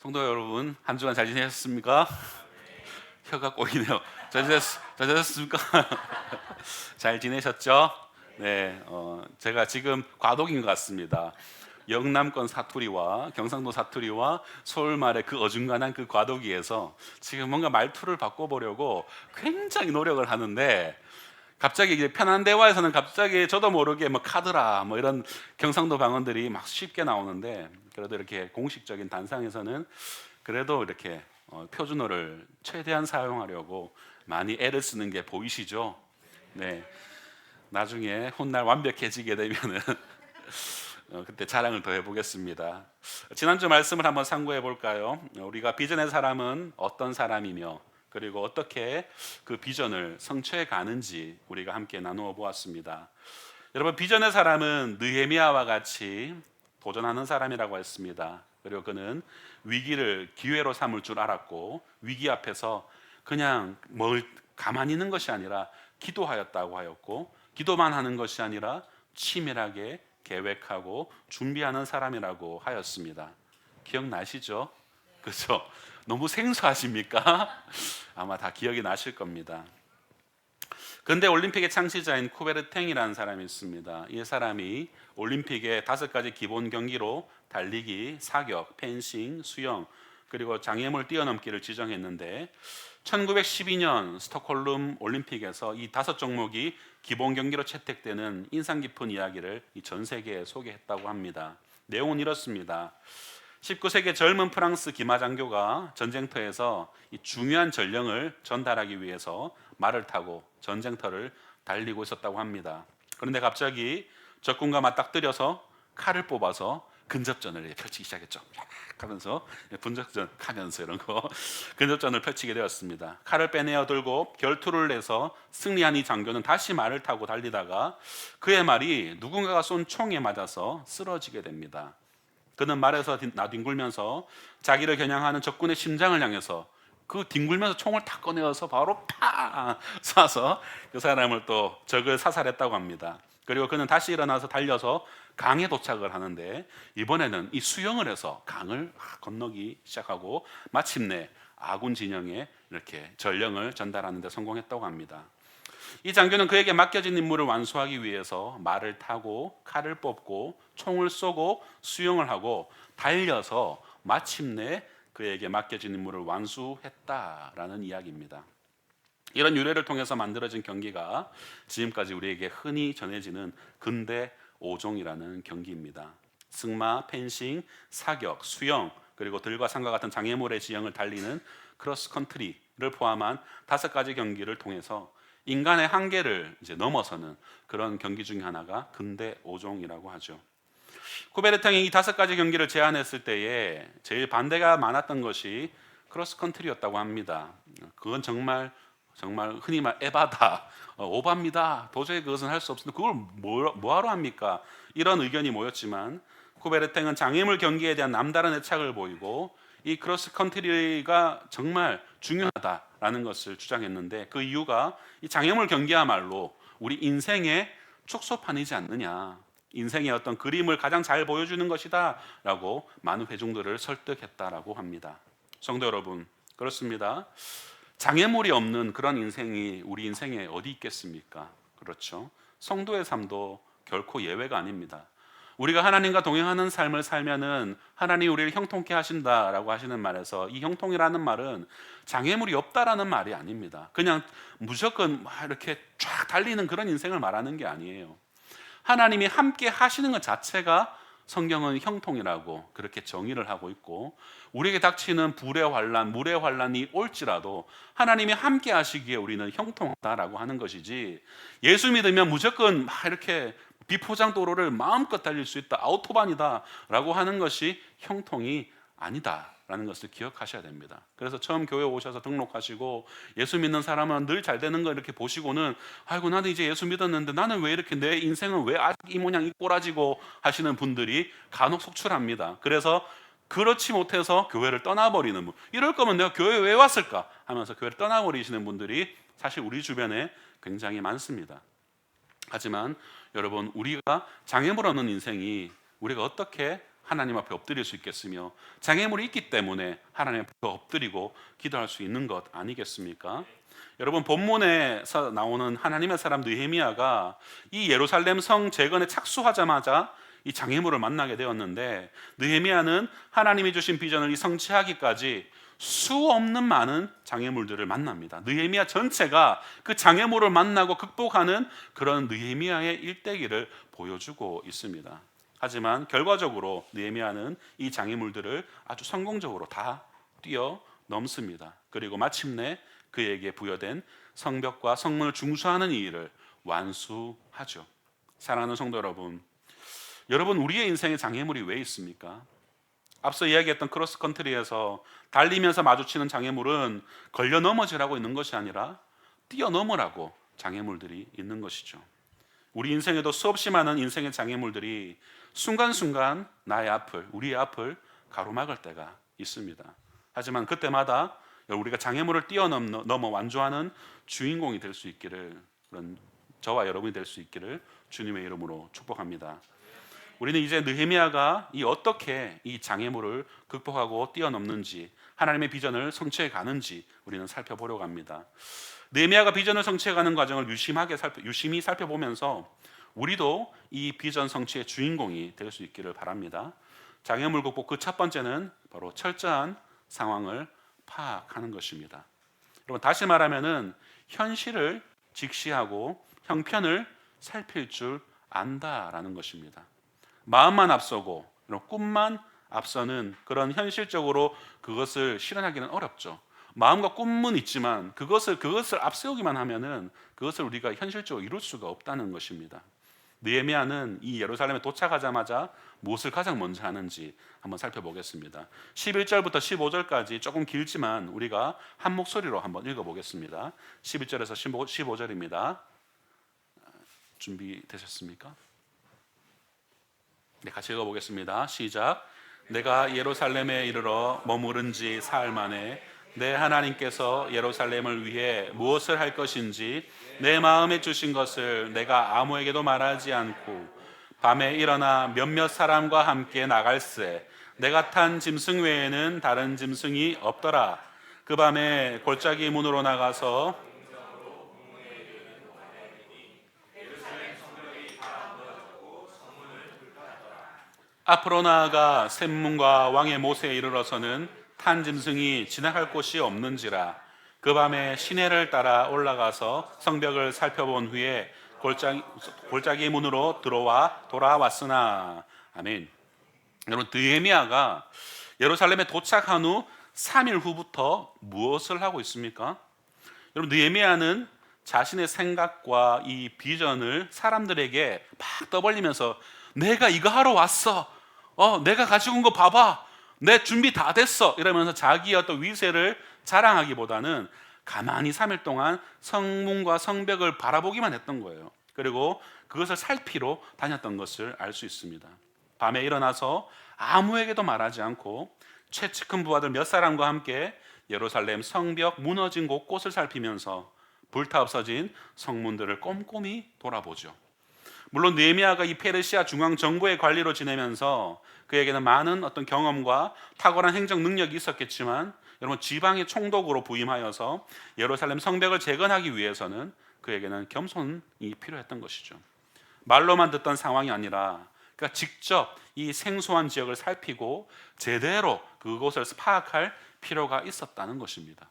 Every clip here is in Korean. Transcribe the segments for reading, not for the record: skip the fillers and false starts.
성도 여러분, 한 주간 잘 지내셨습니까? 혀가 꼬이네요. 잘 지내셨습니까? 잘 지내셨죠? 네, 제가 지금 과도기인 것 같습니다. 영남권 사투리와 경상도 사투리와 서울 말의 그 어중간한 그 과도기에서 지금 뭔가 말투를 바꿔보려고 굉장히 노력을 하는데, 갑자기 이제 편한 대화에서는 갑자기 저도 모르게 뭐 카드라 뭐 이런 경상도 방언들이 막 쉽게 나오는데, 그래도 이렇게 공식적인 단상에서는 그래도 이렇게 표준어를 최대한 사용하려고 많이 애를 쓰는 게 보이시죠? 네. 나중에 훗날 완벽해지게 되면은 그때 자랑을 더 해보겠습니다. 지난주 말씀을 한번 상고해 볼까요? 우리가 비전의 사람은 어떤 사람이며, 그리고 어떻게 그 비전을 성취해 가는지 우리가 함께 나누어 보았습니다. 여러분, 비전의 사람은 느헤미야와 같이 도전하는 사람이라고 했습니다. 그리고 그는 위기를 기회로 삼을 줄 알았고, 위기 앞에서 그냥 뭘 가만히 있는 것이 아니라 기도하였다고 하였고, 기도만 하는 것이 아니라 치밀하게 계획하고 준비하는 사람이라고 하였습니다. 기억나시죠? 그렇죠? 너무 생소하십니까? 아마 다 기억이 나실 겁니다. 근대 올림픽의 창시자인 쿠베르탱이라는 사람이 있습니다. 이 사람이 올림픽의 5가지 기본 경기로 달리기, 사격, 펜싱, 수영, 그리고 장애물 뛰어넘기를 지정했는데, 1912년 스톡홀름 올림픽에서 이 5종목이 기본 경기로 채택되는 인상 깊은 이야기를 전 세계에 소개했다고 합니다. 내용은 이렇습니다. 19세기 젊은 프랑스 기마 장교가 전쟁터에서 이 중요한 전령을 전달하기 위해서 말을 타고 전쟁터를 달리고 있었다고 합니다. 그런데 갑자기 적군과 맞닥뜨려서 칼을 뽑아서 근접전을 펼치기 시작했죠. 하면서 분접전 하면서 이런 거 근접전을 펼치게 되었습니다. 칼을 빼내어 들고 결투를 내서 승리한 이 장교는 다시 말을 타고 달리다가 그의 말이 누군가가 쏜 총에 맞아서 쓰러지게 됩니다. 그는 말에서 나뒹굴면서 자기를 겨냥하는 적군의 심장을 향해서 그 뒹굴면서 총을 탁 꺼내어서 바로 팍 쏴서 그 사람을 또 적을 사살했다고 합니다. 그리고 그는 다시 일어나서 달려서 강에 도착을 하는데, 이번에는 이 수영을 해서 강을 건너기 시작하고 마침내 아군 진영에 이렇게 전령을 전달하는 데 성공했다고 합니다. 이 장교는 그에게 맡겨진 임무를 완수하기 위해서 말을 타고 칼을 뽑고 총을 쏘고 수영을 하고 달려서 마침내 그에게 맡겨진 임무를 완수했다라는 이야기입니다. 이런 유래를 통해서 만들어진 경기가 지금까지 우리에게 흔히 전해지는 근대 5종이라는 경기입니다. 승마, 펜싱, 사격, 수영, 그리고 들과 상과 같은 장애물의 지형을 달리는 크로스컨트리를 포함한 5가지 경기를 통해서 인간의 한계를 이제 넘어서는 그런 경기 중에 하나가 근대 5종이라고 하죠. 쿠베르탱이 이 5가지 경기를 제안했을 때에 제일 반대가 많았던 것이 크로스컨트리였다고 합니다. 그건 정말 흔히 말 에바다, 오바입니다. 도저히 그것은 할 수 없습니다. 그걸 뭐하러 합니까? 이런 의견이 모였지만, 쿠베르탱은 장애물 경기에 대한 남다른 애착을 보이고 이 크로스컨트리가 정말 중요하다라는 것을 주장했는데, 그 이유가 이 장애물 경기야말로 우리 인생의 축소판이지 않느냐, 인생의 어떤 그림을 가장 잘 보여주는 것이다 라고 많은 회중들을 설득했다라고 합니다. 성도 여러분, 그렇습니다. 장애물이 없는 그런 인생이 우리 인생에 어디 있겠습니까? 그렇죠. 성도의 삶도 결코 예외가 아닙니다. 우리가 하나님과 동행하는 삶을 살면은 하나님이 우리를 형통케 하신다라고 하시는 말에서, 이 형통이라는 말은 장애물이 없다라는 말이 아닙니다. 그냥 무조건 막 이렇게 쫙 달리는 그런 인생을 말하는 게 아니에요. 하나님이 함께 하시는 것 자체가 성경은 형통이라고 그렇게 정의를 하고 있고, 우리에게 닥치는 불의 환난, 물의 환난이 올지라도 하나님이 함께 하시기에 우리는 형통하다라고 하는 것이지, 예수 믿으면 무조건 막 이렇게 비포장 도로를 마음껏 달릴 수 있다, 아우토반이다라고 하는 것이 형통이 아니다라는 것을 기억하셔야 됩니다. 그래서 처음 교회 오셔서 등록하시고 예수 믿는 사람은 늘 잘 되는 거 이렇게 보시고는, 아이고 나는 이제 예수 믿었는데 나는 왜 이렇게 내 인생은 왜 아직 이 모양 이 꼬라지고 하시는 분들이 간혹 속출합니다. 그래서 그렇지 못해서 교회를 떠나버리는 분, 이럴 거면 내가 교회에 왜 왔을까 하면서 교회를 떠나버리시는 분들이 사실 우리 주변에 굉장히 많습니다. 하지만 여러분, 우리가 장애물 없는 인생이 우리가 어떻게 하나님 앞에 엎드릴 수 있겠으며 장애물이 있기 때문에 하나님 앞에 엎드리고 기도할 수 있는 것 아니겠습니까? 여러분, 본문에서 나오는 하나님의 사람 느헤미야가 이 예루살렘 성 재건에 착수하자마자 이 장애물을 만나게 되었는데, 느헤미야는 하나님이 주신 비전을 이 성취하기까지 수 없는 많은 장애물들을 만납니다. 느헤미야 전체가 그 장애물을 만나고 극복하는 그런 느헤미야의 일대기를 보여주고 있습니다. 하지만 결과적으로 느헤미야는 이 장애물들을 아주 성공적으로 다 뛰어넘습니다. 그리고 마침내 그에게 부여된 성벽과 성문을 중수하는 이 일을 완수하죠. 사랑하는 성도 여러분, 우리의 인생에 장애물이 왜 있습니까? 앞서 이야기했던 크로스컨트리에서 달리면서 마주치는 장애물은 걸려 넘어지라고 있는 것이 아니라 뛰어넘으라고 장애물들이 있는 것이죠. 우리 인생에도 수없이 많은 인생의 장애물들이 순간순간 우리의 앞을 가로막을 때가 있습니다. 하지만 그때마다 우리가 장애물을 뛰어넘어 완주하는 주인공이 될 수 있기를, 그런 저와 여러분이 될 수 있기를 주님의 이름으로 축복합니다. 우리는 이제 느헤미야가 어떻게 이 장애물을 극복하고 뛰어넘는지, 하나님의 비전을 성취해 가는지 우리는 살펴보려고 합니다. 느헤미야가 비전을 성취해 가는 과정을 유심히 살펴보면서 우리도 이 비전 성취의 주인공이 될 수 있기를 바랍니다. 장애물 극복 그 첫 번째는 바로 철저한 상황을 파악하는 것입니다. 여러분, 다시 말하면은 현실을 직시하고 형편을 살필 줄 안다라는 것입니다. 마음만 앞서고 꿈만 앞서는 그런 현실적으로 그것을 실현하기는 어렵죠. 마음과 꿈은 있지만 그것을 앞세우기만 하면은 그것을 우리가 현실적으로 이룰 수가 없다는 것입니다. 느헤미야는 이 예루살렘에 도착하자마자 무엇을 가장 먼저 하는지 한번 살펴보겠습니다. 11절부터 15절까지 조금 길지만 우리가 한 목소리로 한번 읽어보겠습니다. 11절에서 15절입니다. 준비되셨습니까? 네, 같이 읽어보겠습니다. 시작. 내가 예루살렘에 이르러 머무른 지 사흘 만에 내 하나님께서 예루살렘을 위해 무엇을 할 것인지 내 마음에 주신 것을 내가 아무에게도 말하지 않고 밤에 일어나 몇몇 사람과 함께 나갈새 내가 탄 짐승 외에는 다른 짐승이 없더라. 그 밤에 골짜기 문으로 나가서 앞으로 나아가 샘문과 왕의 못에 이르러서는 탄 짐승이 지나갈 곳이 없는지라. 그 밤에 시내를 따라 올라가서 성벽을 살펴본 후에 골짜기 문으로 돌아왔으나. 아멘. 여러분, 느헤미야가 예루살렘에 도착한 후 3일 후부터 무엇을 하고 있습니까? 여러분, 느헤미야는 자신의 생각과 이 비전을 사람들에게 막 떠벌리면서 내가 이거 하러 왔어. 내가 가지고 온 거 봐봐. 내 준비 다 됐어. 이러면서 자기의 어떤 위세를 자랑하기보다는 가만히 3일 동안 성문과 성벽을 바라보기만 했던 거예요. 그리고 그것을 살피러 다녔던 것을 알 수 있습니다. 밤에 일어나서 아무에게도 말하지 않고 최측근 부하들 몇 사람과 함께 예루살렘 성벽 무너진 곳곳을 살피면서 불타 없어진 성문들을 꼼꼼히 돌아보죠. 물론 느헤미야가 이 페르시아 중앙 정부의 관리로 지내면서 그에게는 많은 어떤 경험과 탁월한 행정 능력이 있었겠지만, 여러분, 지방의 총독으로 부임하여서 예루살렘 성벽을 재건하기 위해서는 그에게는 겸손이 필요했던 것이죠. 말로만 듣던 상황이 아니라 그러니까 직접 이 생소한 지역을 살피고 제대로 그곳을 파악할 필요가 있었다는 것입니다.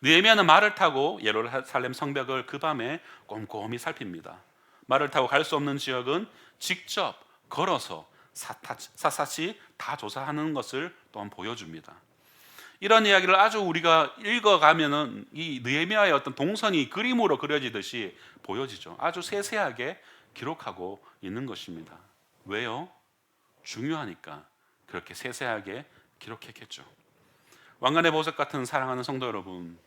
느헤미야는 말을 타고 예루살렘 성벽을 그 밤에 꼼꼼히 살핍니다. 말을 타고 갈 수 없는 지역은 직접 걸어서 샅샅이 다 조사하는 것을 또한 보여줍니다. 이런 이야기를 아주 우리가 읽어가면은 이 느헤미야의 어떤 동선이 그림으로 그려지듯이 보여지죠. 아주 세세하게 기록하고 있는 것입니다. 왜요? 중요하니까 그렇게 세세하게 기록했겠죠. 왕관의 보석 같은 사랑하는 성도 여러분,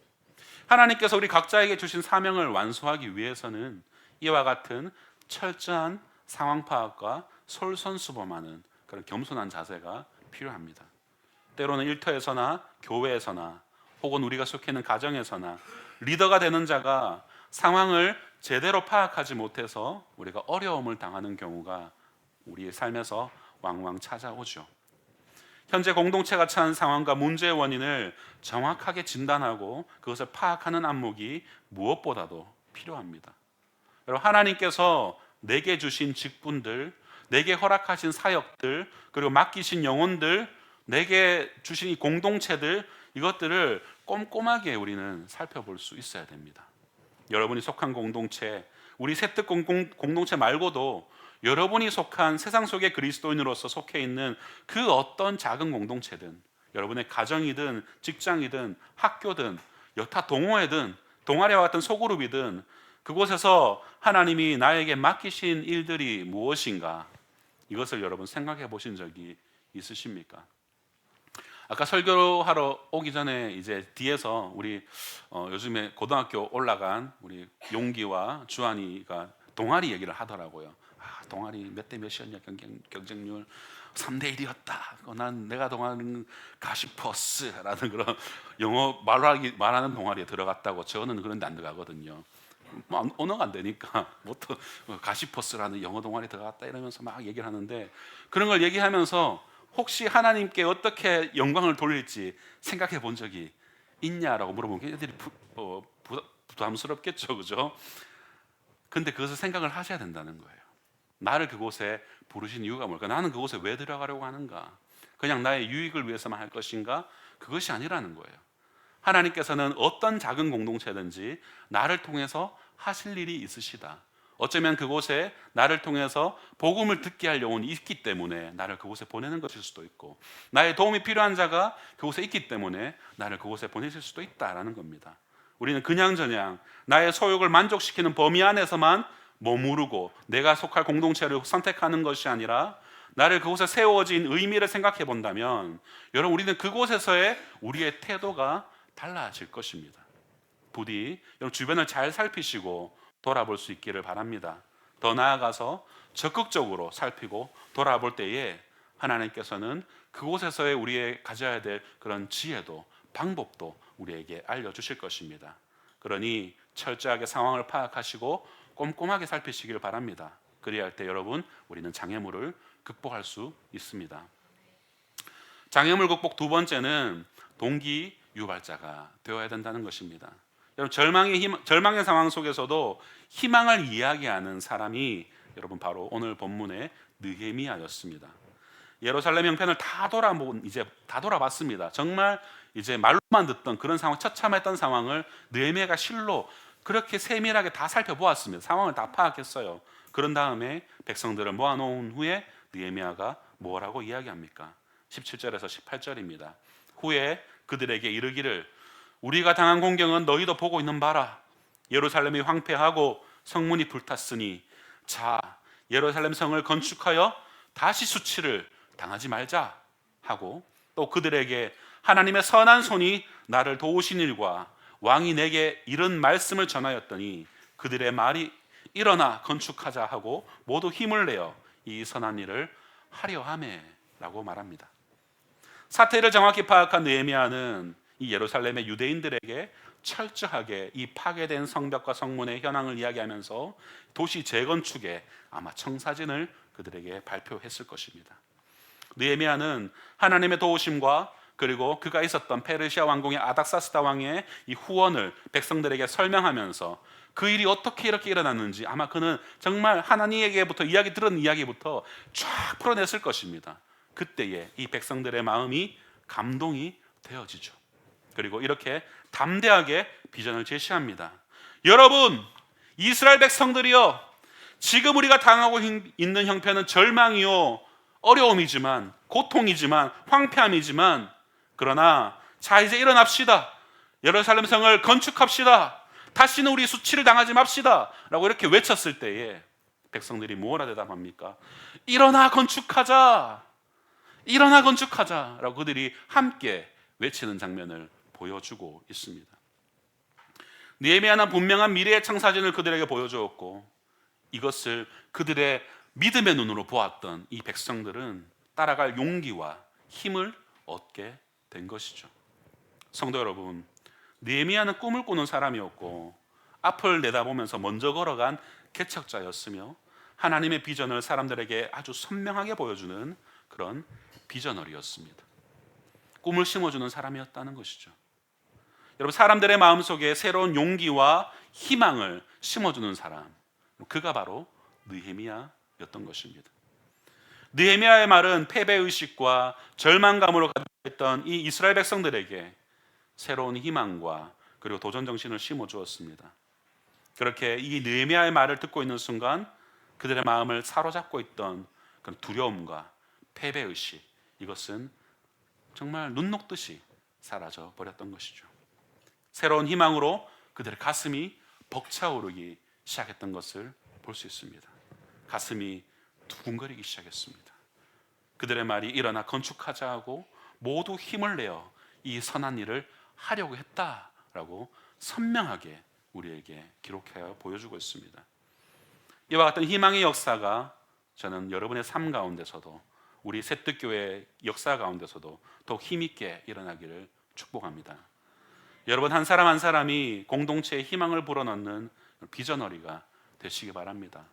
하나님께서 우리 각자에게 주신 사명을 완수하기 위해서는 이와 같은 철저한 상황 파악과 솔선수범하는 그런 겸손한 자세가 필요합니다. 때로는 일터에서나 교회에서나 혹은 우리가 속해 있는 가정에서나 리더가 되는 자가 상황을 제대로 파악하지 못해서 우리가 어려움을 당하는 경우가 우리의 삶에서 왕왕 찾아오죠. 현재 공동체가 처한 상황과 문제의 원인을 정확하게 진단하고 그것을 파악하는 안목이 무엇보다도 필요합니다. 여러분, 하나님께서 내게 주신 직분들, 내게 허락하신 사역들, 그리고 맡기신 영혼들, 내게 주신 이 공동체들, 이것들을 꼼꼼하게 우리는 살펴볼 수 있어야 됩니다. 여러분이 속한 공동체, 우리 세특 공동체 말고도 여러분이 속한 세상 속의 그리스도인으로서 속해 있는 그 어떤 작은 공동체든, 여러분의 가정이든 직장이든 학교든 여타 동호회든 동아리와 같은 소그룹이든, 그곳에서 하나님이 나에게 맡기신 일들이 무엇인가, 이것을 여러분 생각해 보신 적이 있으십니까? 아까 설교하러 오기 전에 이제 뒤에서 우리 요즘에 고등학교 올라간 우리 용기와 주한이가 동아리 얘기를 하더라고요. 동아리 몇 대 몇이었냐, 경쟁률 3대 1이었다. 난 내가 동아리는 가시퍼스라는 그런 영어 말하는 동아리에 들어갔다고. 저는 그런데 안 들어가거든요. 언어가 안 되니까 뭐또 가시퍼스라는 영어 동아리에 들어갔다 이러면서 막 얘기를 하는데, 그런 걸 얘기하면서 혹시 하나님께 어떻게 영광을 돌릴지 생각해 본 적이 있냐라고 물어보면 애들이 부담스럽겠죠, 그죠? 근데 그것을 생각을 하셔야 된다는 거예요. 나를 그곳에 부르신 이유가 뭘까? 나는 그곳에 왜 들어가려고 하는가? 그냥 나의 유익을 위해서만 할 것인가? 그것이 아니라는 거예요. 하나님께서는 어떤 작은 공동체든지 나를 통해서 하실 일이 있으시다. 어쩌면 그곳에 나를 통해서 복음을 듣게 할 영혼이 있기 때문에 나를 그곳에 보내는 것일 수도 있고, 나의 도움이 필요한 자가 그곳에 있기 때문에 나를 그곳에 보내실 수도 있다라는 겁니다. 우리는 그냥저냥 나의 소욕을 만족시키는 범위 안에서만 머무르고 내가 속할 공동체를 선택하는 것이 아니라, 나를 그곳에 세워진 의미를 생각해 본다면 여러분, 우리는 그곳에서의 우리의 태도가 달라질 것입니다. 부디 여러분 주변을 잘 살피시고 돌아볼 수 있기를 바랍니다. 더 나아가서 적극적으로 살피고 돌아볼 때에 하나님께서는 그곳에서의 우리의 가져야 될 그런 지혜도 방법도 우리에게 알려주실 것입니다. 그러니 철저하게 상황을 파악하시고 꼼꼼하게 살피시기를 바랍니다. 그리할 때 여러분, 우리는 장애물을 극복할 수 있습니다. 장애물 극복 두 번째는 동기 유발자가 되어야 된다는 것입니다. 여러분, 절망의 상황 속에서도 희망을 이야기하는 사람이 여러분 바로 오늘 본문의 느헤미야였습니다. 예루살렘 형편을 다 돌아봤습니다. 정말 이제 말로만 듣던 그런 상황, 처참했던 상황을 느헤미야가 실로 그렇게 세밀하게 다 살펴보았습니다. 상황을 다 파악했어요. 그런 다음에 백성들을 모아놓은 후에 느헤미야가 뭐라고 이야기합니까? 17절에서 18절입니다. 후에 그들에게 이르기를, 우리가 당한 공경은 너희도 보고 있는 바라. 예루살렘이 황폐하고 성문이 불탔으니 자, 예루살렘 성을 건축하여 다시 수치를 당하지 말자 하고, 또 그들에게 하나님의 선한 손이 나를 도우신 일과 왕이 내게 이런 말씀을 전하였더니 그들의 말이 일어나 건축하자 하고 모두 힘을 내어 이 선한 일을 하려 하매 라고 말합니다. 사태를 정확히 파악한 느헤미야는 이 예루살렘의 유대인들에게 철저하게 이 파괴된 성벽과 성문의 현황을 이야기하면서 도시 재건축의 아마 청사진을 그들에게 발표했을 것입니다. 느헤미야는 하나님의 도우심과 그리고 그가 있었던 페르시아 왕궁의 아닥사스다 왕의 이 후원을 백성들에게 설명하면서 그 일이 어떻게 이렇게 일어났는지 아마 그는 정말 하나님에게부터 이야기 들은 이야기부터 쫙 풀어냈을 것입니다. 그때에 이 백성들의 마음이 감동이 되어지죠. 그리고 이렇게 담대하게 비전을 제시합니다. 여러분, 이스라엘 백성들이여, 지금 우리가 당하고 있는 형편은 절망이요, 어려움이지만, 고통이지만, 황폐함이지만, 그러나 자, 이제 일어납시다. 예루살렘 성을 건축합시다. 다시는 우리 수치를 당하지 맙시다 라고 이렇게 외쳤을 때에 백성들이 뭐라 대답합니까? 일어나 건축하자, 일어나 건축하자 라고 그들이 함께 외치는 장면을 보여주고 있습니다. 느헤미야는 분명한 미래의 청사진을 그들에게 보여주었고, 이것을 그들의 믿음의 눈으로 보았던 이 백성들은 따라갈 용기와 힘을 얻게 된 것이죠. 성도 여러분, 느헤미야는 꿈을 꾸는 사람이었고 앞을 내다보면서 먼저 걸어간 개척자였으며 하나님의 비전을 사람들에게 아주 선명하게 보여주는 그런 비전어리였습니다. 꿈을 심어주는 사람이었다는 것이죠. 여러분, 사람들의 마음속에 새로운 용기와 희망을 심어주는 사람, 그가 바로 느헤미야였던 것입니다. 느헤미야의 말은 패배의식과 절망감으로 가득했던 이 이스라엘 백성들에게 새로운 희망과 그리고 도전 정신을 심어주었습니다. 그렇게 이 느헤미야의 말을 듣고 있는 순간 그들의 마음을 사로잡고 있던 그런 두려움과 패배의식, 이것은 정말 눈 녹듯이 사라져 버렸던 것이죠. 새로운 희망으로 그들의 가슴이 벅차오르기 시작했던 것을 볼 수 있습니다. 가슴이 두근거리기 시작했습니다. 그들의 말이 일어나 건축하자 하고 모두 힘을 내어 이 선한 일을 하려고 했다라고 선명하게 우리에게 기록하여 보여주고 있습니다. 이와 같은 희망의 역사가 저는 여러분의 삶 가운데서도, 우리 새뜻교회 역사 가운데서도 더욱 힘있게 일어나기를 축복합니다. 여러분 한 사람 한 사람이 공동체의 희망을 불어넣는 비전어리가 되시기 바랍니다.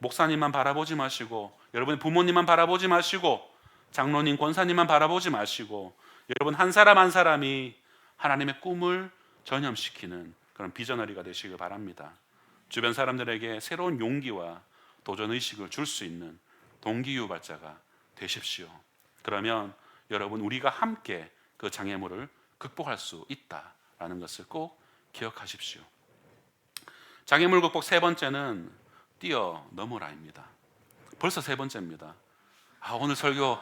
목사님만 바라보지 마시고, 여러분의 부모님만 바라보지 마시고, 장로님, 권사님만 바라보지 마시고, 여러분 한 사람 한 사람이 하나님의 꿈을 전염시키는 그런 비전어리가 되시길 바랍니다. 주변 사람들에게 새로운 용기와 도전의식을 줄 수 있는 동기유발자가 되십시오. 그러면 여러분, 우리가 함께 그 장애물을 극복할 수 있다라는 것을 꼭 기억하십시오. 장애물 극복 세 번째는 뛰어넘어라입니다. 벌써 세 번째입니다. 오늘 설교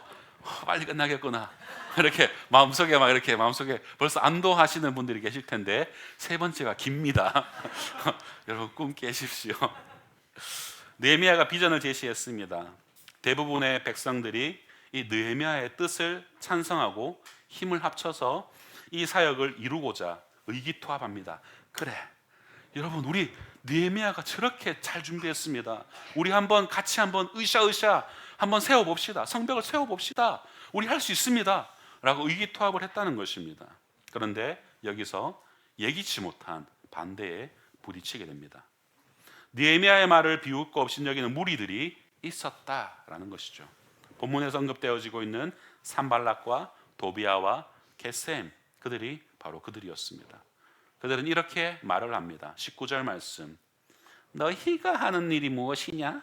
빨리 끝나겠구나, 이렇게 마음속에 벌써 안도하시는 분들이 계실 텐데 세 번째가 깁니다. 여러분 꿈 깨십시오. 느헤미야가 비전을 제시했습니다. 대부분의 백성들이 이 느헤미야의 뜻을 찬성하고 힘을 합쳐서 이 사역을 이루고자 의기투합합니다. 그래, 여러분 우리 느헤미야가 저렇게 잘 준비했습니다. 우리 같이 한번 으쌰으쌰 한번 세워봅시다. 성벽을 세워봅시다. 우리 할 수 있습니다 라고 의기투합을 했다는 것입니다. 그런데 여기서 예기치 못한 반대에 부딪히게 됩니다. 느헤미야의 말을 비웃고 업신여기는 무리들이 있었다라는 것이죠. 본문에서 언급되어지고 있는 산발락과 도비아와 게셈, 그들이 바로 그들이었습니다. 그들은 이렇게 말을 합니다. 19절 말씀, 너희가 하는 일이 무엇이냐?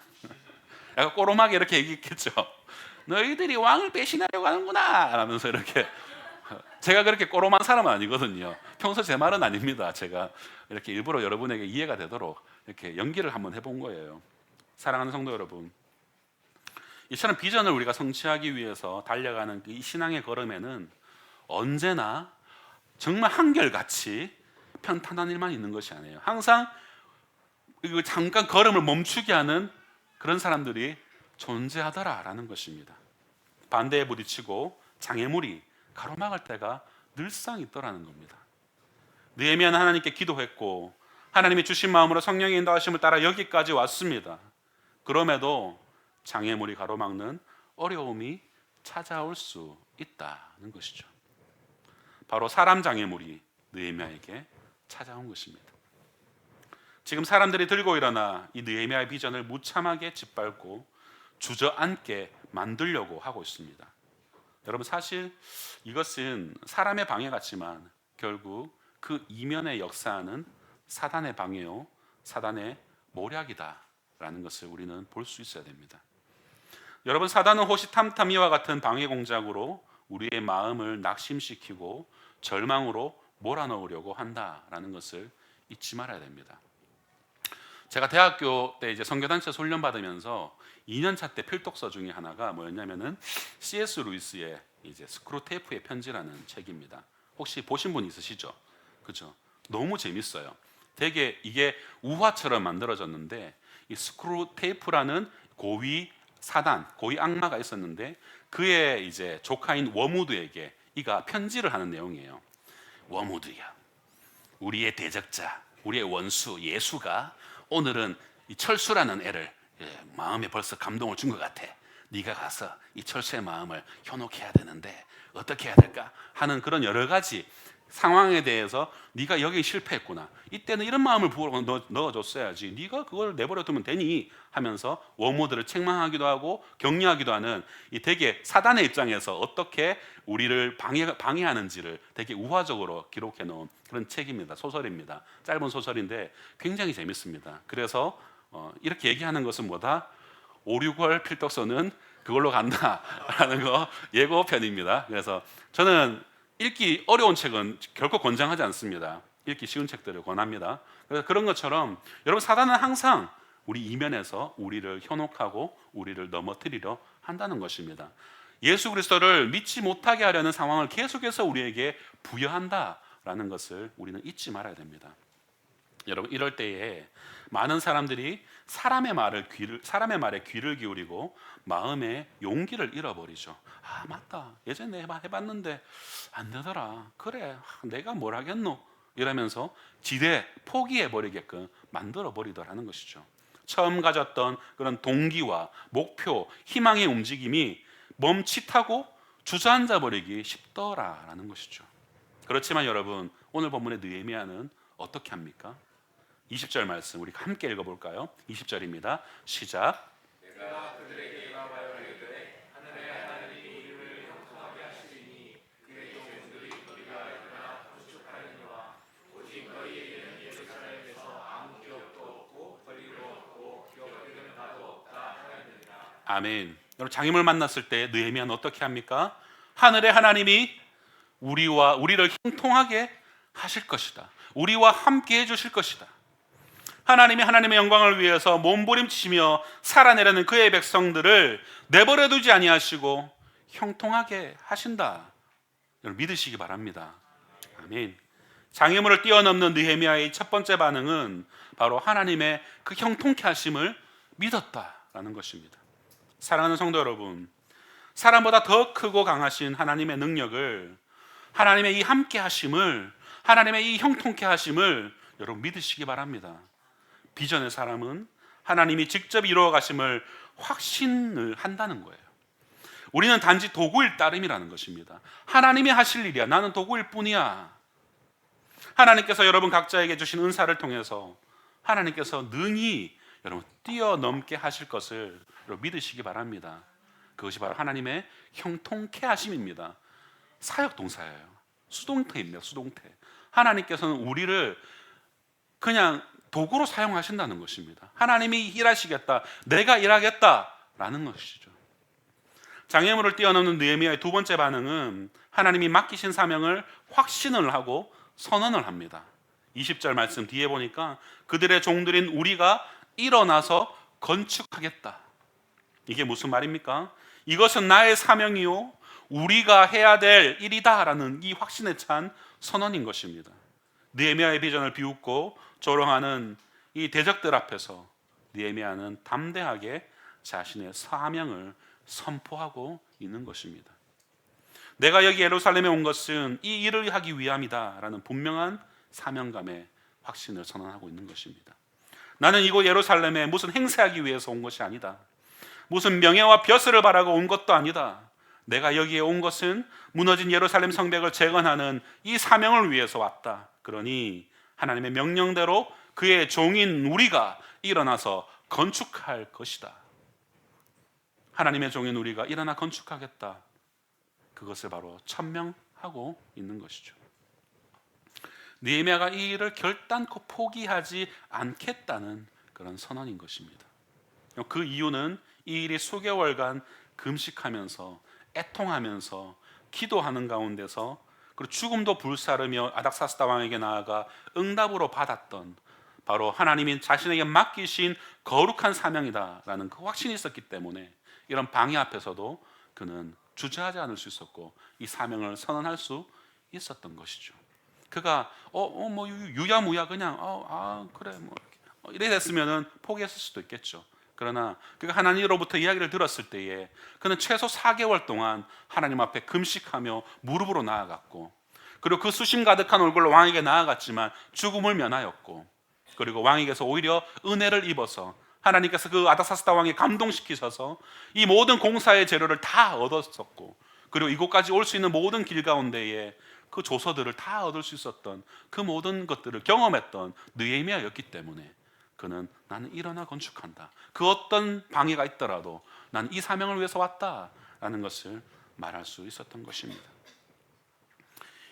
약간 꼬롬하게 이렇게 얘기했겠죠. 너희들이 왕을 배신하려고 하는구나 라면서 이렇게. 제가 그렇게 꼬롬한 사람은 아니거든요. 평소 제 말은 아닙니다. 제가 이렇게 일부러 여러분에게 이해가 되도록 이렇게 연기를 한번 해본 거예요. 사랑하는 성도 여러분, 이처럼 비전을 우리가 성취하기 위해서 달려가는 이 신앙의 걸음에는 언제나 정말 한결같이 평탄한 일만 있는 것이 아니에요. 항상 잠깐 걸음을 멈추게 하는 그런 사람들이 존재하더라라는 것입니다. 반대에 부딪히고 장애물이 가로막을 때가 늘상 있더라는 겁니다. 느헤미야는 하나님께 기도했고 하나님이 주신 마음으로 성령의 인도하심을 따라 여기까지 왔습니다. 그럼에도 장애물이 가로막는 어려움이 찾아올 수 있다는 것이죠. 바로 사람 장애물이 느헤미야에게 찾아온 것입니다. 지금 사람들이 들고 일어나 이 느헤미야의 비전을 무참하게 짓밟고 주저앉게 만들려고 하고 있습니다. 여러분 사실 이것은 사람의 방해 같지만 결국 그 이면에 역사하는 사단의 방해요, 사단의 모략이다라는 것을 우리는 볼 수 있어야 됩니다. 여러분 사단은 호시탐탐이와 같은 방해 공작으로 우리의 마음을 낙심시키고 절망으로 몰아넣으려고 한다라는 것을 잊지 말아야 됩니다. 제가 대학교 때 이제 선교단체에서 훈련 받으면서 2년차 때 필독서 중에 하나가 뭐였냐면은 C.S. 루이스의 이제 스크루테이프의 편지라는 책입니다. 혹시 보신 분 있으시죠? 그죠? 너무 재밌어요. 되게 이게 우화처럼 만들어졌는데 이 스크루테이프라는 고위 사단, 고위 악마가 있었는데 그의 이제 조카인 워무드에게 이가 편지를 하는 내용이에요. 워무드야, 우리의 대적자, 우리의 원수 예수가 오늘은 이 철수라는 애를 마음에 벌써 감동을 준 것 같아. 네가 가서 이 철수의 마음을 현혹해야 되는데 어떻게 해야 될까 하는 그런 여러 가지 상황에 대해서 네가 여기 실패했구나. 이때는 이런 마음을 넣어줬어야지. 네가 그걸 내버려 두면 되니 하면서 원모들을 책망하기도 하고 격려하기도 하는 이 되게 사단의 입장에서 어떻게 우리를 방해하는지를 되게 우화적으로 기록해 놓은 그런 책입니다. 소설입니다. 짧은 소설인데 굉장히 재밌습니다. 그래서 이렇게 얘기하는 것은 뭐다? 5, 6월 필독서는 그걸로 간다라는 거 예고편입니다. 그래서 저는 읽기 어려운 책은 결코 권장하지 않습니다. 읽기 쉬운 책들을 권합니다. 그래서 그런 것처럼 여러분, 사단은 항상 우리 이면에서 우리를 현혹하고 우리를 넘어뜨리려 한다는 것입니다. 예수 그리스도를 믿지 못하게 하려는 상황을 계속해서 우리에게 부여한다라는 것을 우리는 잊지 말아야 됩니다. 여러분, 이럴 때에 많은 사람들이 사람의 말에 귀를 기울이고 마음의 용기를 잃어버리죠. 아, 맞다. 예전에 해봤는데 안 되더라. 그래, 내가 뭘 하겠노? 이러면서 지레 포기해버리게끔 만들어버리더라는 것이죠. 처음 가졌던 그런 동기와 목표, 희망의 움직임이 멈칫하고 주저앉아버리기 쉽더라라는 것이죠. 그렇지만 여러분, 오늘 본문의 느헤미야는 어떻게 합니까? 20절 말씀 우리 함께 읽어볼까요? 20절입니다. 시작. 내가 그들에게 일어나여 이르되 하늘의 하나님이 이를 형통하게 하시리니 그의 종들이 너희가 일어나 건축하리니와 오직 너희에게는 예루살렘에서 아무 기업도 없고 거리로 없고 기업들은 나도 없다 하였느니라. 아멘. 여러분, 장애물 만났을 때 느헤미야는 어떻게 합니까? 하늘의 하나님이 우리를 형통하게 하실 것이다. 우리와 함께 해주실 것이다. 하나님이 하나님의 영광을 위해서 몸부림치며 살아내려는 그의 백성들을 내버려두지 아니하시고 형통하게 하신다. 여러분, 믿으시기 바랍니다. 아멘. 장애물을 뛰어넘는 느헤미야의 첫 번째 반응은 바로 하나님의 그 형통케 하심을 믿었다라는 것입니다. 사랑하는 성도 여러분, 사람보다 더 크고 강하신 하나님의 능력을, 하나님의 이 함께 하심을, 하나님의 이 형통케 하심을 여러분 믿으시기 바랍니다. 비전의 사람은 하나님이 직접 이루어 가심을 확신을 한다는 거예요. 우리는 단지 도구일 따름이라는 것입니다. 하나님이 하실 일이야. 나는 도구일 뿐이야. 하나님께서 여러분 각자에게 주신 은사를 통해서 하나님께서 능히 여러분 뛰어넘게 하실 것을 여러분 믿으시기 바랍니다. 그것이 바로 하나님의 형통케 하심입니다. 사역 동사예요. 수동태입니다. 수동태. 하나님께서는 우리를 그냥 도구로 사용하신다는 것입니다. 하나님이 일하시겠다, 내가 일하겠다라는 것이죠. 장애물을 뛰어넘는 느헤미야의 두 번째 반응은 하나님이 맡기신 사명을 확신을 하고 선언을 합니다. 20절 말씀 뒤에 보니까 그들의 종들인 우리가 일어나서 건축하겠다. 이게 무슨 말입니까? 이것은 나의 사명이요 우리가 해야 될 일이다라는 이 확신에 찬 선언인 것입니다. 느헤미야의 비전을 비웃고 조롱하는 이 대적들 앞에서 느헤미야는 담대하게 자신의 사명을 선포하고 있는 것입니다. 내가 여기 예루살렘에 온 것은 이 일을 하기 위함이다라는 분명한 사명감의 확신을 선언하고 있는 것입니다. 나는 이곳 예루살렘에 무슨 행세하기 위해서 온 것이 아니다. 무슨 명예와 벼슬을 바라고 온 것도 아니다. 내가 여기에 온 것은 무너진 예루살렘 성벽을 재건하는 이 사명을 위해서 왔다. 그러니 하나님의 명령대로 그의 종인 우리가 일어나서 건축할 것이다. 하나님의 종인 우리가 일어나 건축하겠다. 그것을 바로 천명하고 있는 것이죠. 느헤미야가 이 일을 결단코 포기하지 않겠다는 그런 선언인 것입니다. 그 이유는 이 일이 수개월간 금식하면서 애통하면서 기도하는 가운데서 그리고 죽음도 불사르며 아닥사스다 왕에게 나아가 응답으로 받았던 바로 하나님이 자신에게 맡기신 거룩한 사명이다라는 그 확신이 있었기 때문에 이런 방해 앞에서도 그는 주저하지 않을 수 있었고 이 사명을 선언할 수 있었던 것이죠. 그가 뭐 유야무야 그냥 그래 뭐 이래 됐으면은 포기했을 수도 있겠죠. 그러나 그가 하나님으로부터 이야기를 들었을 때에 그는 최소 4개월 동안 하나님 앞에 금식하며 무릎으로 나아갔고, 그리고 그 수심 가득한 얼굴로 왕에게 나아갔지만 죽음을 면하였고, 그리고 왕에게서 오히려 은혜를 입어서 하나님께서 그 아닥사스다 왕에 감동시키셔서 이 모든 공사의 재료를 다 얻었었고, 그리고 이곳까지 올 수 있는 모든 길 가운데에 그 조서들을 다 얻을 수 있었던 그 모든 것들을 경험했던 느헤미야였기 때문에 그는 나는 일어나 건축한다. 그 어떤 방해가 있더라도 난 이 사명을 위해서 왔다라는 것을 말할 수 있었던 것입니다.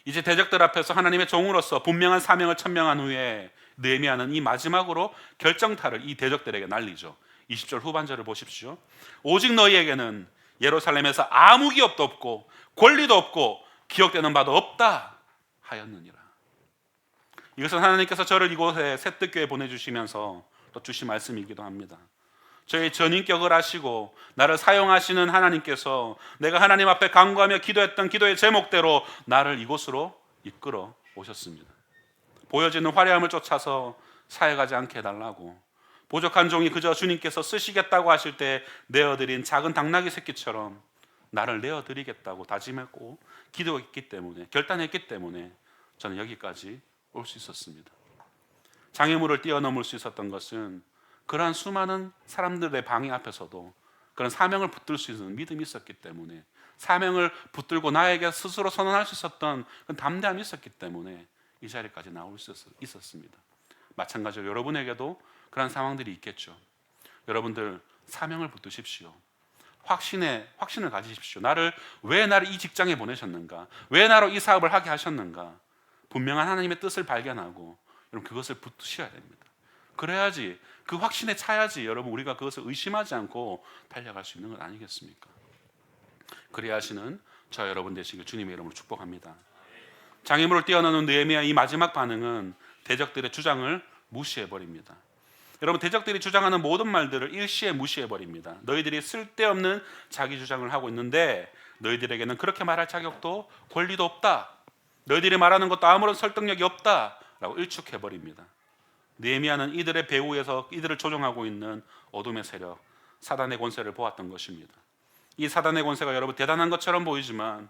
이제 대적들 앞에서 하나님의 종으로서 분명한 사명을 천명한 후에 느헤미야는 이 마지막으로 결정타를 이 대적들에게 날리죠. 20절 후반절을 보십시오. 오직 너희에게는 예루살렘에서 아무 기업도 없고 권리도 없고 기억되는 바도 없다 하였느니라. 이것은 하나님께서 저를 이곳에 새뜻교에 보내주시면서 또 주신 말씀이기도 합니다. 저의 전인격을 아시고 나를 사용하시는 하나님께서 내가 하나님 앞에 간구하며 기도했던 기도의 제목대로 나를 이곳으로 이끌어 오셨습니다. 보여지는 화려함을 쫓아서 사역하지 않게 해달라고, 부족한 종이 그저 주님께서 쓰시겠다고 하실 때 내어드린 작은 당나귀 새끼처럼 나를 내어드리겠다고 다짐했고 기도했기 때문에, 결단했기 때문에 저는 여기까지 올 수 있었습니다. 장애물을 뛰어넘을 수 있었던 것은 그러한 수많은 사람들의 방해 앞에서도 그런 사명을 붙들 수 있는 믿음이 있었기 때문에, 사명을 붙들고 나에게 스스로 선언할 수 있었던 그런 담대함이 있었기 때문에 이 자리까지 나올 수 있었습니다. 마찬가지로 여러분에게도 그런 상황들이 있겠죠. 여러분들 사명을 붙드십시오. 확신을 가지십시오. 왜 나를 이 직장에 보내셨는가? 왜 나로 이 사업을 하게 하셨는가? 분명한 하나님의 뜻을 발견하고 여러분 그것을 붙드셔야 됩니다. 그래야지, 그 확신에 차야지 여러분 우리가 그것을 의심하지 않고 달려갈 수 있는 것 아니겠습니까? 그래야 하시는 저 여러분 되시길 주님의 이름으로 축복합니다. 장애물을 뛰어넘는 느헤미야의 이 마지막 반응은 대적들의 주장을 무시해버립니다. 여러분, 대적들이 주장하는 모든 말들을 일시에 무시해버립니다. 너희들이 쓸데없는 자기 주장을 하고 있는데 너희들에게는 그렇게 말할 자격도 권리도 없다. 너희들이 말하는 것도 아무런 설득력이 없다 라고 일축해버립니다. 느헤미야는 이들의 배후에서 이들을 조종하고 있는 어둠의 세력, 사단의 권세를 보았던 것입니다. 이 사단의 권세가 여러분 대단한 것처럼 보이지만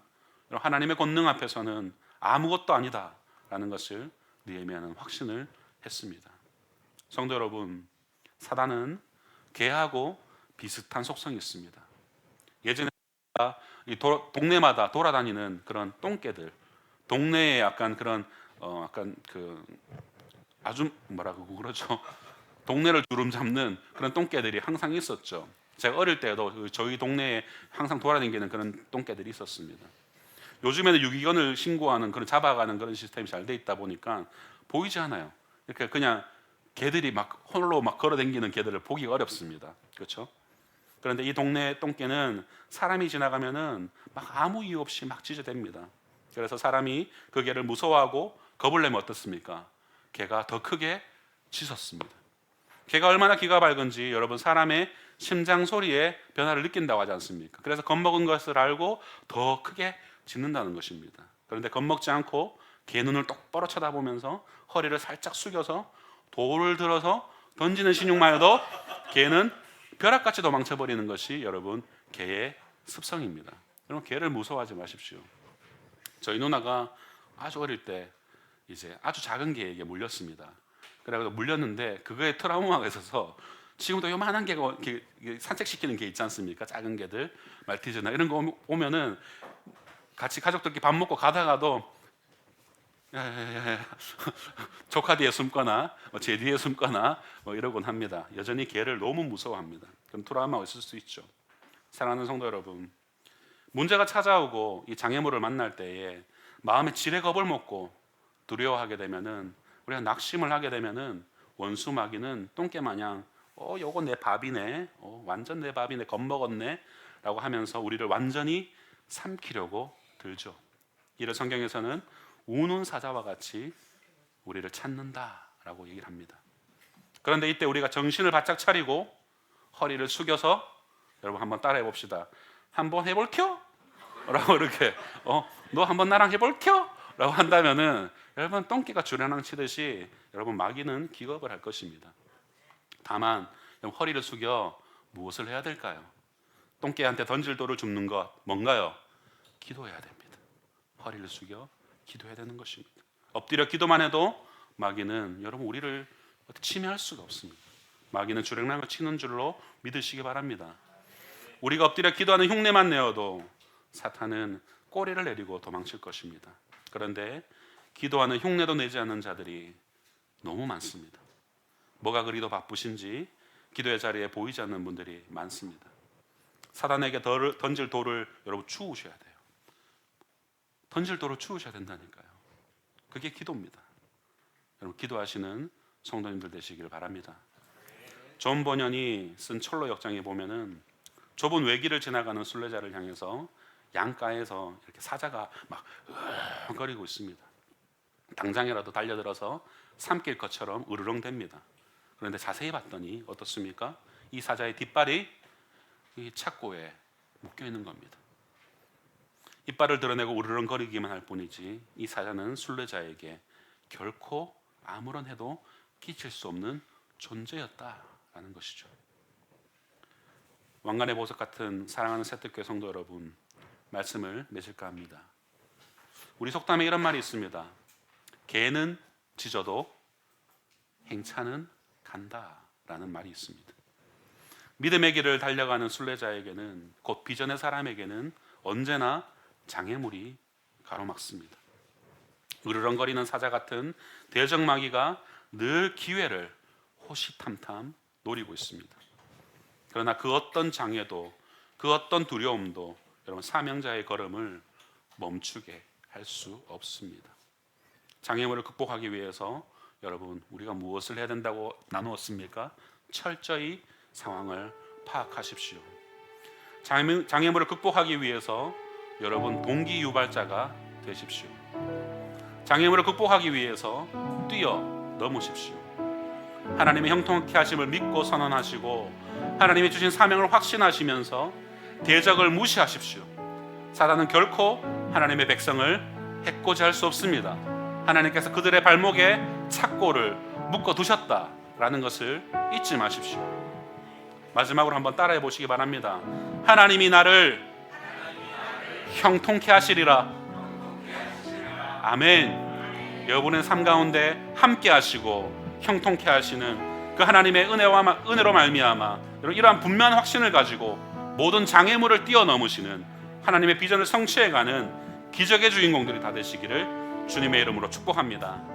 하나님의 권능 앞에서는 아무것도 아니다 라는 것을 느헤미야는 확신을 했습니다. 성도 여러분, 사단은 개하고 비슷한 속성이 있습니다. 예전에 이 동네마다 돌아다니는 그런 똥개들, 동네에 약간 그런 약간 그 아주 뭐라고 그러죠? 동네를 주름 잡는 그런 똥개들이 항상 있었죠. 제가 어릴 때도 저희 동네에 항상 돌아다니는 그런 똥개들이 있었습니다. 요즘에는 유기견을 신고하는 그런 잡아가는 그런 시스템이 잘 돼 있다 보니까 보이지 않아요. 이렇게 그냥 개들이 막 홀로 막 걸어다니는 개들을 보기가 어렵습니다. 그렇죠? 그런데 이 동네 똥개는 사람이 지나가면은 막 아무 이유 없이 막 짖어댑니다. 그래서 사람이 그 개를 무서워하고 겁을 내면 어떻습니까? 개가 더 크게 짖었습니다. 개가 얼마나 기가 밝은지 여러분 사람의 심장 소리에 변화를 느낀다고 하지 않습니까? 그래서 겁먹은 것을 알고 더 크게 짖는다는 것입니다. 그런데 겁먹지 않고 개 눈을 똑바로 쳐다보면서 허리를 살짝 숙여서 돌을 들어서 던지는 신용만 해도 개는 벼락같이 도망쳐버리는 것이 여러분 개의 습성입니다. 여러분 개를 무서워하지 마십시오. 저희 누나가 아주 어릴 때 이제 아주 작은 개에게 물렸습니다. 그래서 물렸는데 그거에 트라우마가 있어서 지금도 요만한 개가 산책시키는 개 있지 않습니까? 작은 개들, 말티즈나 이런 거 오면은 같이 가족들끼리 밥 먹고 가다가도 조카 뒤에 숨거나 제 뒤에 숨거나 이러곤 합니다. 여전히 개를 너무 무서워합니다. 그럼 트라우마가 있을 수 있죠. 사랑하는 성도 여러분, 문제가 찾아오고 이 장애물을 만날 때에 마음에 지레 겁을 먹고 두려워하게 되면은, 우리가 낙심을 하게 되면은 원수 마귀는 똥개 마냥 요거 내 밥이네, 완전 내 밥이네, 겁먹었네 라고 하면서 우리를 완전히 삼키려고 들죠. 이를 성경에서는 우는 사자와 같이 우리를 찾는다라고 얘기를 합니다. 그런데 이때 우리가 정신을 바짝 차리고 허리를 숙여서, 여러분 한번 따라해 봅시다. 한번 해볼켜? 라고 이렇게 너 한번 나랑 해볼켜? 라고 한다면은 여러분 똥개가 주량랑 치듯이 여러분 마귀는 기겁을 할 것입니다. 다만 허리를 숙여 무엇을 해야 될까요? 똥개한테 던질 돌을 줍는 것 뭔가요? 기도해야 됩니다. 허리를 숙여 기도해야 되는 것입니다. 엎드려 기도만 해도 마귀는 여러분 우리를 침해할 수가 없습니다. 마귀는 주량랑을 치는 줄로 믿으시기 바랍니다. 우리가 엎드려 기도하는 흉내만 내어도 사탄은 꼬리를 내리고 도망칠 것입니다. 그런데 기도하는 흉내도 내지 않는 자들이 너무 많습니다. 뭐가 그리도 바쁘신지 기도의 자리에 보이지 않는 분들이 많습니다. 사단에게 던질 돌을 여러분 추우셔야 돼요. 던질 돌을 추우셔야 된다니까요. 그게 기도입니다. 여러분 기도하시는 성도님들 되시길 바랍니다. 존 버년이 쓴 철로 역장에 보면은 좁은 외길을 지나가는 순례자를 향해서 양가에서 이렇게 사자가 막 거리고 있습니다. 당장이라도 달려들어서 삼킬 것처럼 으르렁댑니다. 그런데 자세히 봤더니 어떻습니까? 이 사자의 뒷발이 이 착고에 묶여 있는 겁니다. 이빨을 드러내고 으르렁거리기만 할 뿐이지 이 사자는 순례자에게 결코 아무런 해도 끼칠 수 없는 존재였다라는 것이죠. 왕관의 보석 같은 사랑하는 세특교회 성도 여러분, 말씀을 맺을까 합니다. 우리 속담에 이런 말이 있습니다. 개는 짖어도 행차는 간다라는 말이 있습니다. 믿음의 길을 달려가는 순례자에게는, 곧 비전의 사람에게는 언제나 장애물이 가로막습니다. 으르렁거리는 사자 같은 대적마귀가 늘 기회를 호시탐탐 노리고 있습니다. 그러나 그 어떤 장애도, 그 어떤 두려움도 여러분 사명자의 걸음을 멈추게 할 수 없습니다. 장애물을 극복하기 위해서 여러분 우리가 무엇을 해야 된다고 나누었습니까? 철저히 상황을 파악하십시오. 장애물을 극복하기 위해서 여러분 동기 유발자가 되십시오. 장애물을 극복하기 위해서 뛰어넘으십시오. 하나님의 형통케 하심을 믿고 선언하시고 하나님이 주신 사명을 확신하시면서 대적을 무시하십시오. 사단은 결코 하나님의 백성을 해코지 할 수 없습니다. 하나님께서 그들의 발목에 착고를 묶어 두셨다라는 것을 잊지 마십시오. 마지막으로 한번 따라해 보시기 바랍니다. 하나님이 나를 형통케 하시리라. 아멘. 여러분의 삶 가운데 함께 하시고 형통케 하시는 그 하나님의 은혜로 말미암아 이러한 분명한 확신을 가지고 모든 장애물을 뛰어넘으시는 하나님의 비전을 성취해가는 기적의 주인공들이 다 되시기를 주님의 이름으로 축복합니다.